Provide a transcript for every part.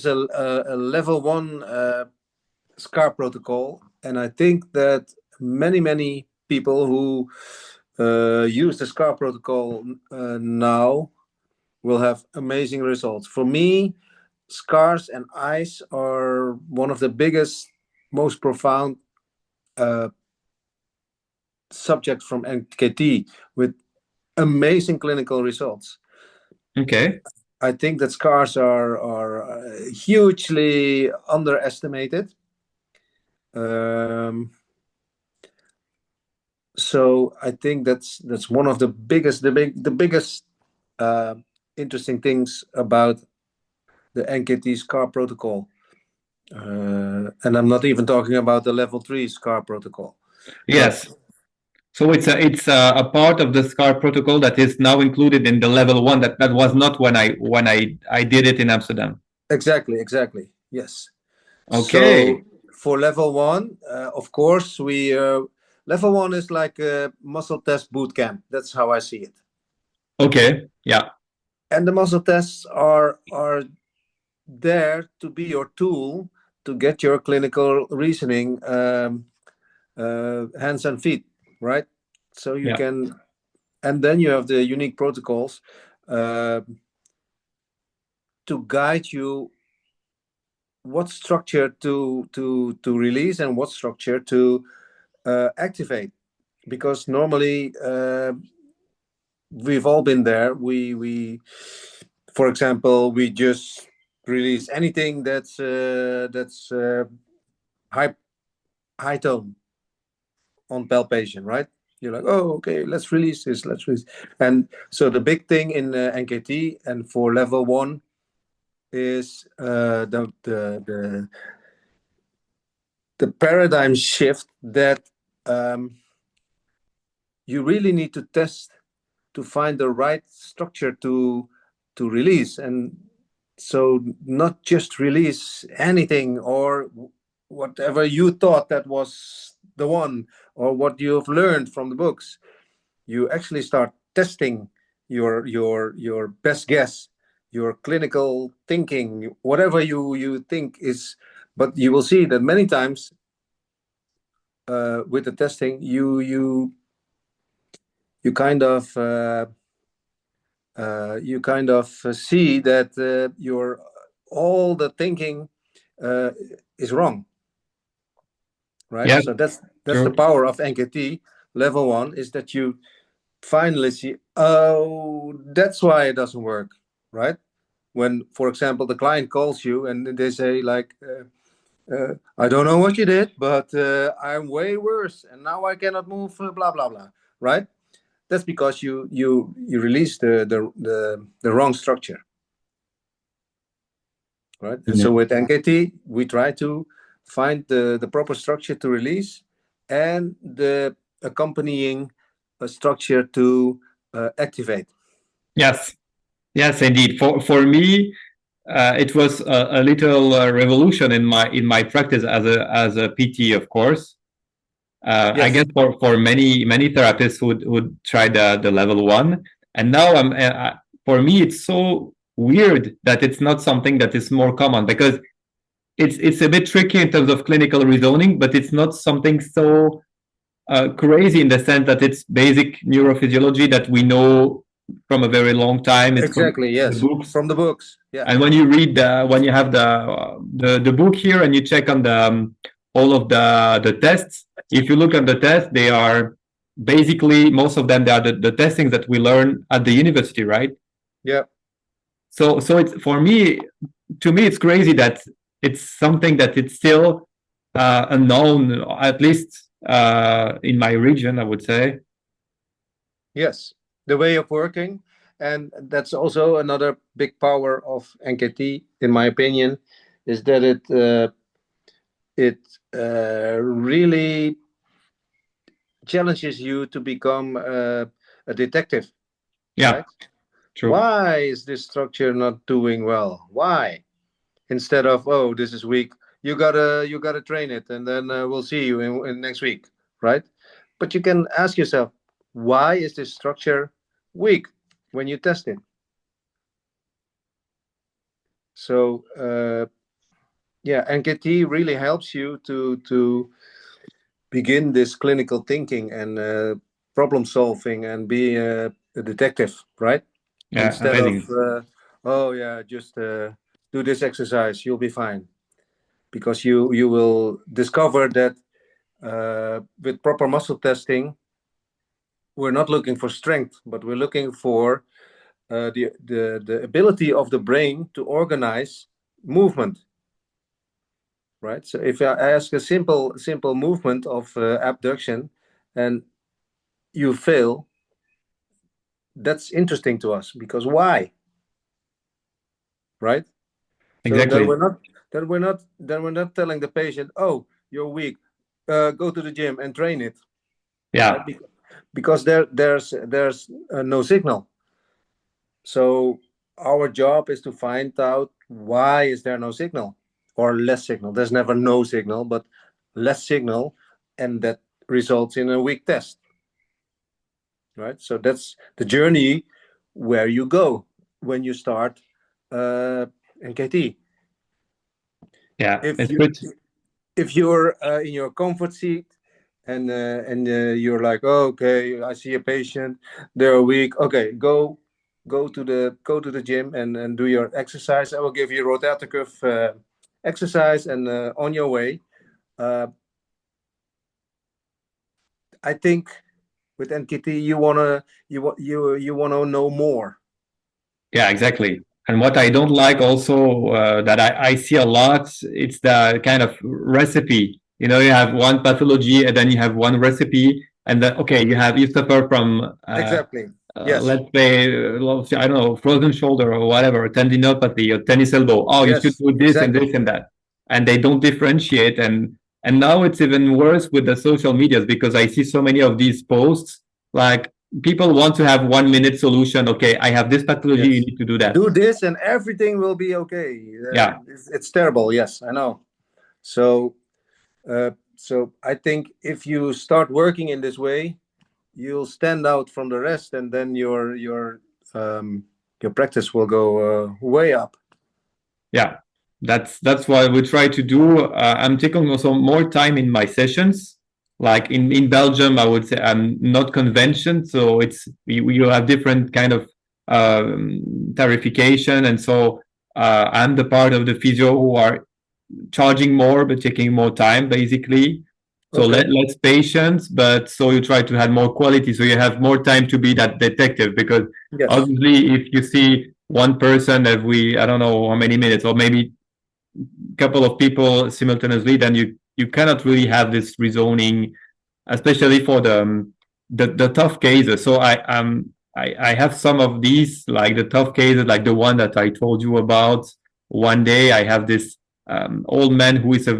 a level 1 SCAR protocol, and I think that many people who use the SCAR protocol now will have amazing results. For me, scars and eyes are one of the biggest, most profound subjects from NKT with amazing clinical results. Okay. I think that scars are hugely underestimated. So I think that's one of the biggest interesting things about the NKT SCAR protocol. And I'm not even talking about the level 3 SCAR protocol. Yes. But so it's a part of the SCAR protocol that is now included in the level 1 that was not when I did it in Amsterdam. Exactly. Yes. Okay. So for level 1, of course, we level 1 is like a muscle test boot camp. That's how I see it. Okay. Yeah. And the muscle tests are there to be your tool to get your clinical reasoning hands and feet, right? So you can, and then you have the unique protocols to guide you what structure to release and what structure to activate, because normally we've all been there. We for example, we just release anything that's high tone on palpation, right? You're like, oh, okay, let's release this, and so the big thing in NKT and for level 1 is the paradigm shift that you really need to test to find the right structure to release. And so not just release anything or whatever you thought that was the one, or what you've learned from the books. You actually start testing your best guess, your clinical thinking, whatever you think is. But you will see that many times with the testing, you kind of see that your all the thinking is wrong, right? Yeah. So that's the True. power of NKT level 1, is that you finally see, oh, that's why it doesn't work, right? When, for example, the client calls you and they say like, I don't know what you did, but I'm way worse and now I cannot move, blah blah blah, right? That's because you release the wrong structure, right? And so with NKT, we try to find the proper structure to release and the accompanying structure to activate. Yes. Yes, indeed. For me, it was a little revolution in my practice as a PT, of course. I Yes, guess for many therapists would try the level 1, and now for me it's so weird that it's not something that is more common, because it's a bit tricky in terms of clinical reasoning, but it's not something so crazy in the sense that it's basic neurophysiology that we know from a very long time. It's from exactly. the Yes, books. from the books. Yeah. And when you read when you have the book here and you check on all of the tests, if you look at the tests, they are basically, most of them, they are the testings that we learn at the university, right? Yeah. So it's, for me, to me, it's crazy that it's something that it's still unknown, at least in my region, I would say. Yes, the way of working, and that's also another big power of NKT, in my opinion, is that it really challenges you to become a detective, Yeah, right? true. Why is this structure not doing well? Why? Instead of, oh, this is weak, you gotta train it, and then we'll see you in next week, right? But you can ask yourself, why is this structure weak when you test it? So yeah, NKT really helps you to begin this clinical thinking and problem solving and be a detective, right? Yeah, Instead of amazing. oh yeah, just do this exercise, you'll be fine, because you will discover that with proper muscle testing, we're not looking for strength, but we're looking for the ability of the brain to organize movement, right? So if I ask a simple movement of abduction and you fail, that's interesting to us, because why, right? So then Exactly. we're not telling the patient, oh, you're weak, go to the gym and train it, right? Yeah. Because there's no signal. So our job is to find out why is there no signal or less signal. There's never no signal, but less signal, and that results in a weak test, right? So that's the journey where you go when you start NKT. Yeah. If It's you pretty. if you're in your comfort seat and you're like, oh, okay, I see a patient, they're weak. Okay, go to the gym and do your exercise. I will give you rotator cuff exercise, and on your way. Uh, I think with NKT you wanna know more. Yeah, exactly. And what I don't like also that I see a lot, it's the kind of recipe. You know, you have one pathology and then you have one recipe, and then okay, you suffer from Exactly. Yes. let's say I don't know, frozen shoulder or whatever, tendinopathy or tennis elbow. Oh, you should Yes. do this and Exactly. this and that, and they don't differentiate. And now it's even worse with the social medias because I see so many of these posts like people want to have 1 minute solution. Okay, I have this pathology, you Yes. need to do that. Do this and everything will be okay. Yeah, It's terrible. Yes, I know. So so I think if you start working in this way, you'll stand out from the rest, and then your practice will go way up. yeah. That's what we try to do. I'm taking also more time in my sessions. Like in Belgium, I would say I'm not convention, so it's we have different kind of tarification, and so I'm the part of the physio who are charging more but taking more time basically. So Okay. less patience, but so you try to have more quality, so you have more time to be that detective. Because Yes. obviously, if you see one person every I don't know how many minutes, or maybe a couple of people simultaneously, then you cannot really have this rezoning, especially for the tough cases. So I have some of these like the tough cases, like the one that I told you about. One day I have this old man who is a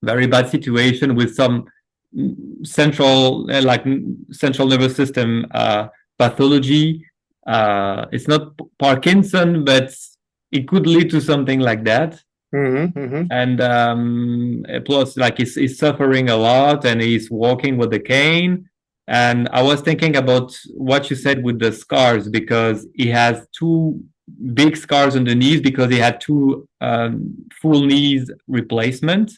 very bad situation with some central nervous system pathology. It's not Parkinson, but it could lead to something like that. Mm-hmm, mm-hmm. And plus, like he's suffering a lot, and he's walking with a cane. And I was thinking about what you said with the scars, because he has two big scars on the knees because he had two full knees replacement.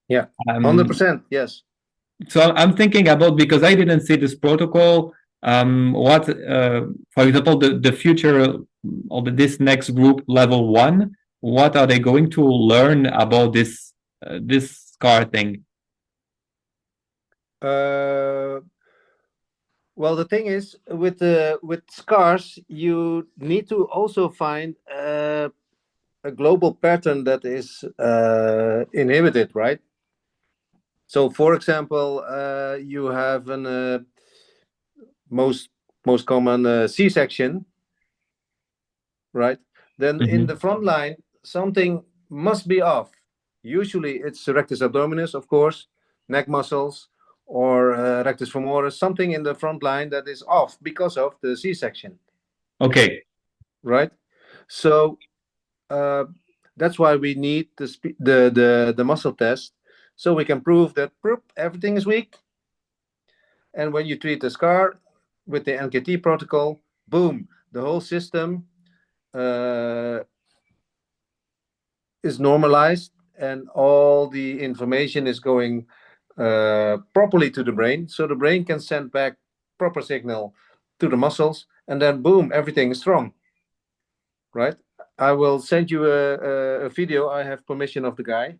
Yeah. Um, 100%. Yes. so I'm thinking about, because I didn't see this protocol. What, for example, the future of this next group, level one, what are they going to learn about this scar thing? Uh, well, the thing is, with scars, you need to also find a global pattern that is inhibited, right? So, for example, you have an most most common C-section, right? Then in the Hmm. front line, something must be off. Usually, it's rectus abdominis, of course, neck muscles, or rectus femoris. Something in the front line that is off because of the C-section, Okay. right? So uh, that's why we need the muscle test, so we can prove that everything is weak. And when you treat the scar with the NKT protocol, boom, the whole system uh, is normalized, and all the information is going properly to the brain, so the brain can send back proper signal to the muscles, and then boom, everything is strong, right? I will send you a video. I have permission of the guy.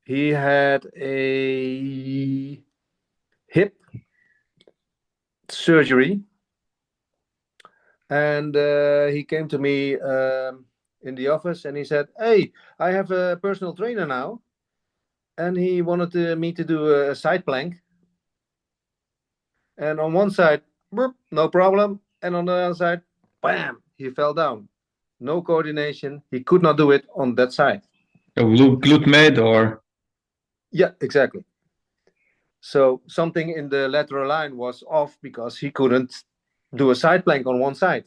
He had a hip surgery, and he came to me in the office, and he said, "Hey, I have a personal trainer now, and he wanted me to do a side plank. And on one side, burp, no problem, and on the other side, bam, he fell down. No coordination. He could not do it on that side." A glute med or Yeah, exactly. So something in the lateral line was off because he couldn't do a side plank on one side,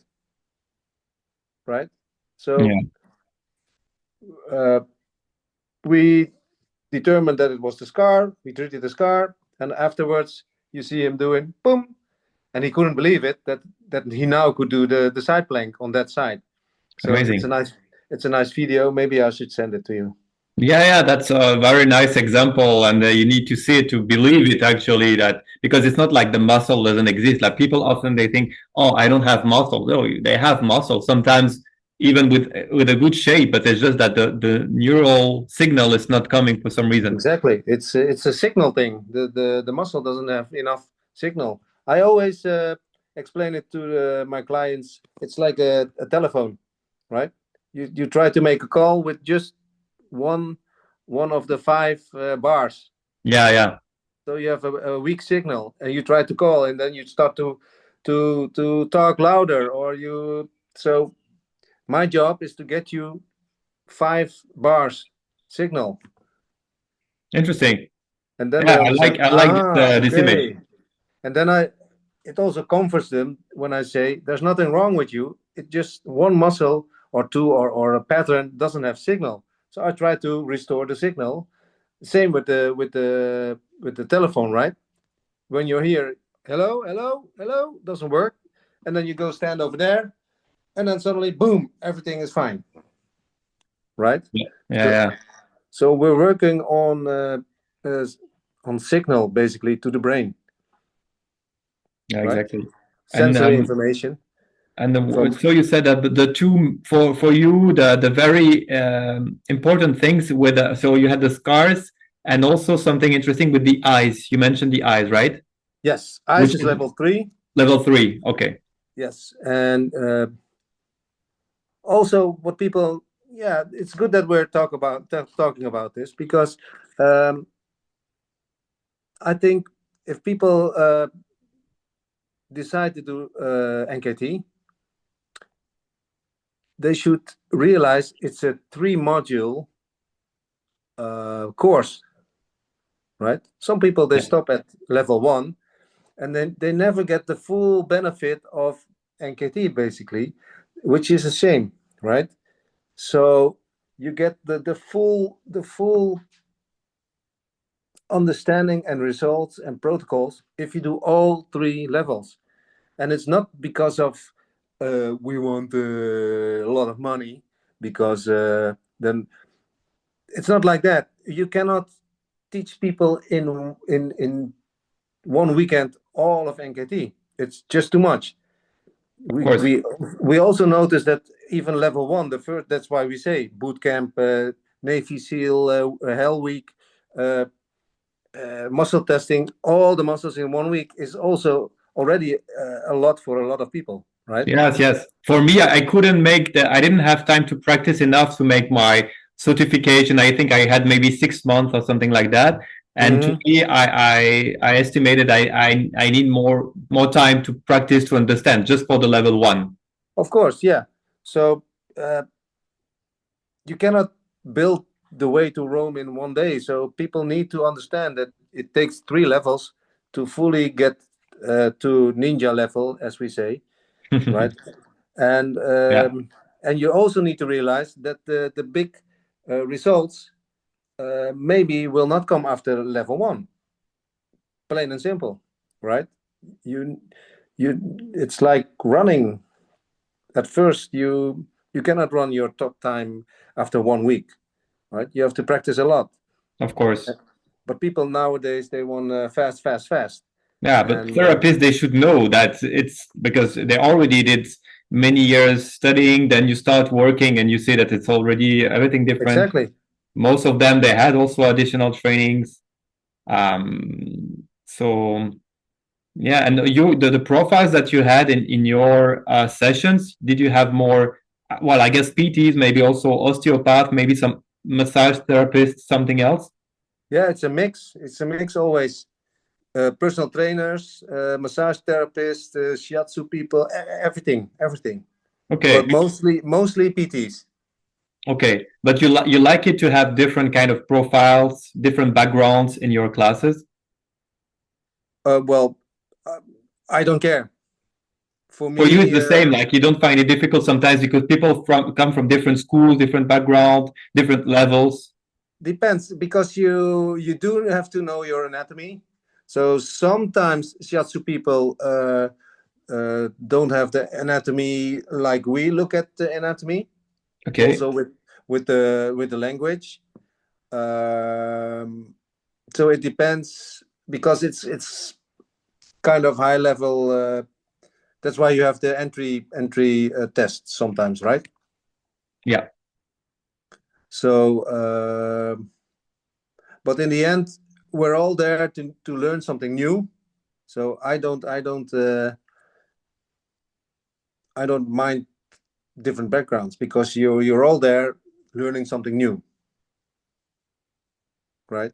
right? So yeah. uh, we determined that it was the scar. We treated the scar, and afterwards you see him doing boom, and he couldn't believe it that he now could do the side plank on that side. So Amazing. it's a nice video. Maybe I should send it to you. Yeah, yeah, that's a very nice example, and you need to see it to believe it actually. That because it's not like the muscle doesn't exist. Like people often they think, "Oh, I don't have muscle." No, they have muscle. Sometimes even with a good shape, but it's just that the neural signal is not coming for some reason. Exactly. It's a signal thing. The muscle doesn't have enough signal. I always explain it to my clients. It's like a telephone, right? You try to make a call with just one one of the five bars. Yeah, yeah. So you have a weak signal, and you try to call, and then you start to talk louder, or you. So my job is to get you 5 bars signal, Interesting. and then Yeah, they understand. I like Ah, this image. okay. And then it also comforts them when I say there's nothing wrong with you. It just one muscle or two or a pattern doesn't have signal. So I try to restore the signal. Same with the telephone, right? When you're here, hello, hello, hello, doesn't work, and then you go stand over there, and then suddenly, boom, everything is fine, right? Yeah, yeah, So yeah, so we're working uh, on signal basically to the brain, yeah, right? exactly. And Sensory information from. so you said that the two for you the very important things with so you had the scars and also something interesting with the eyes. You mentioned the eyes, right? Yes, Which ice is is level 3. level three. Okay. Yes, and also what people, yeah, it's good that we're talking about this, because um, I think if people decide to do NKT, they should realize it's a 3 module course, right? Some people, they Yeah. stop at level 1, and then they never get the full benefit of NKT, basically, which is a shame, right? So you get the full understanding and results and protocols if you do all 3 levels. And it's not because of we want a lot of money, because then it's not like that. You cannot teach people in one weekend all of NKT. It's just too much. Of we course. we we also notice that even level 1, the first, that's why we say boot camp, Navy SEAL, Hell Week, uh, muscle testing, all the muscles in one week is also already a lot for a lot of people, right? Yes, yes. For me, I couldn't make the. I didn't have time to practice enough to make my certification. I think I had maybe 6 months or something like that. And to Mm-hmm. me, I estimated I need more time to practice to understand just for the level one. Of course, yeah. So uh, you cannot build the way to Rome in one day. So people need to understand that it takes 3 levels to fully get to ninja level, as we say, right? And Yeah, you also need to realize that the big results maybe will not come after level 1, plain and simple, right? You it's like running. at first you cannot run your top time after 1 week, right? You have to practice a lot. Of course. But people nowadays, they want fast, fast, fast. Yeah, but And therapists, they should know that it's because they already did many years studying, then you start working and you see that it's already everything different. exactly. Most of them, they had also additional trainings. So yeah, and the profiles that you had in your sessions, did you have more, well, I guess PTs, maybe also osteopath, maybe some massage therapist, something else? Yeah, it's a mix. It's a mix always. Personal trainers, massage therapists, shiatsu people, everything, everything. Okay. But mostly PTs. Okay, but you like it to have different kind of profiles, different backgrounds in your classes? Well, uh, I don't care. For For you, it's me, the same. Like you don't find it difficult sometimes because people come from different schools, different background, different levels. depends, because you do have to know your anatomy. So sometimes shiatsu people don't have the anatomy like we look at the anatomy. Okay. Also with the language. So it depends, because it's kind of high level. That's why you have the entry tests sometimes, right? Yeah. So, but in the end, we're all there to learn something new. So I don't mind different backgrounds, because you're all there learning something new, right?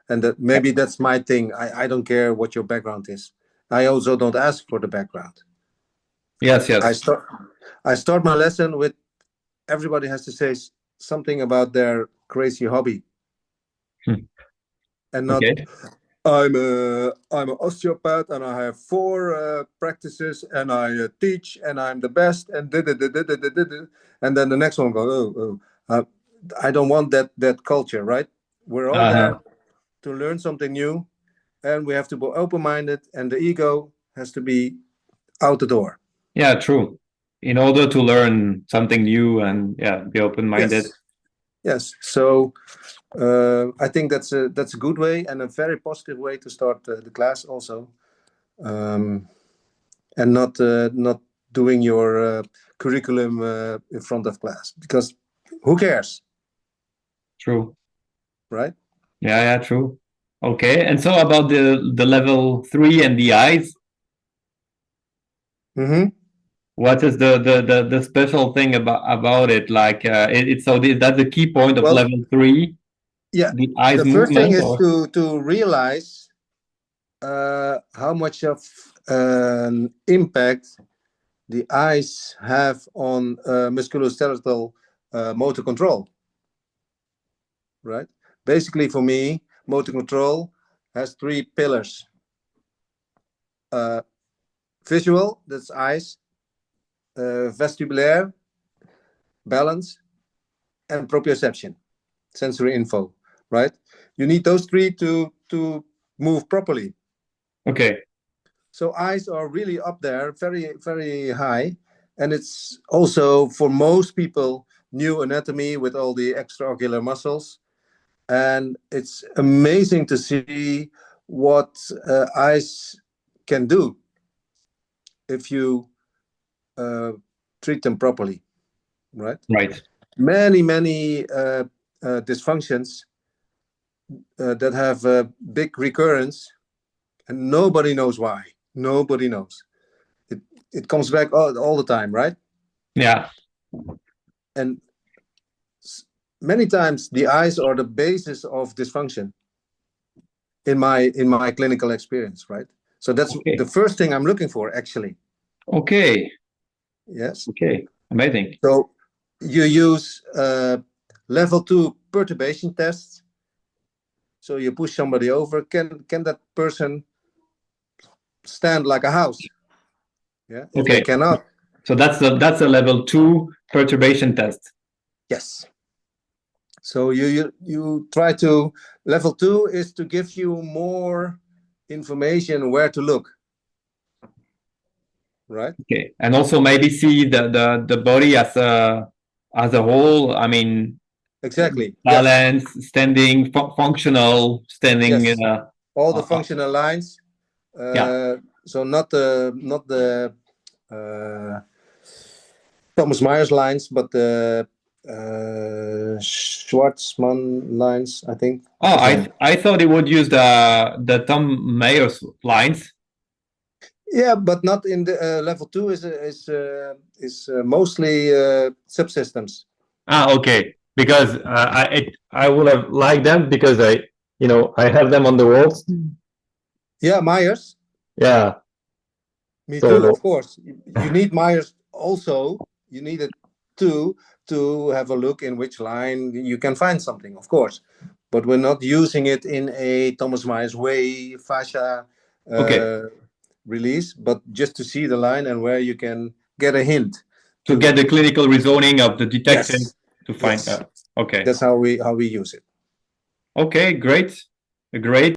And that maybe that's my thing. I don't care what your background is. I also don't ask for the background. Yes. I Yes. start I start my lesson with, everybody has to say something about their crazy hobby, Hmm. and not, Okay. I'm an osteopath and I have 4 practices and I teach and I'm the best and and then the next one goes, I don't want that culture, right? We're all Uh-huh. there to learn something new, and we have to be open-minded, and the ego has to be out the door. Yeah. True. In order to learn something new and yeah, be open-minded. Yes, yes. So I think that's a good way and a very positive way to start the class also, um, and not doing your curriculum in front of class, because who cares, True. right? Yeah. Yeah. True. Okay. And so about the level 3 and the eyes, Mm-hmm. what is the special thing about it? Like it's so that's the key point of Well, level 3, yeah. the eyes The first thing movement, is or to realize how much of an impact the eyes have on musculoskeletal motor control, right? Basically, for me, motor control has 3 pillars: uh, visual, that's eyes; vestibular, balance; and proprioception, sensory info, right? You need those 3 to move properly. okay, So eyes are really up there, very, very high. And it's also, for most people, new anatomy with all the extraocular muscles. And it's amazing to see what eyes can do if you uh, treat them properly, right? right. Many dysfunctions that have a big recurrence, and nobody knows why. Nobody knows. It comes back all the time, right? Yeah. And many times the eyes are the basis of dysfunction in my clinical experience, right? So that's the Okay. first thing I'm looking for, actually. Okay. Yes. Okay. Amazing. So you use level 2 perturbation tests. So you push somebody over. Can that person stand like a house? Yeah. If they Okay. cannot, So that's a level 2 perturbation test. yes. So you try to, level 2 is to give you more information where to look. right? Okay, and also maybe see the body as a whole. I mean, Exactly. Yes. balance, standing, functional standing. Yes. All the Uh, uh, functional lines. yeah. So not the uh, Thomas Myers lines, but the Schwartzman lines, I think. Oh, His name. I thought he would use the Tom Mayer's lines. Yeah, but not in the level two. Is mostly subsystems. Ah, okay. Because I would have liked them because I have them on the walls. Yeah, Myers. Yeah. Me too. Of So course, you need Myers also. You need it too to have a look in which line you can find something. Of course, but we're not using it in a Thomas Myers way fascia okay, uh, release, but just to see the line and where you can get a hint to get to. the clinical rezoning of the detection Yes, to find. yes. Okay. That's how we use it. Okay. Great. Great.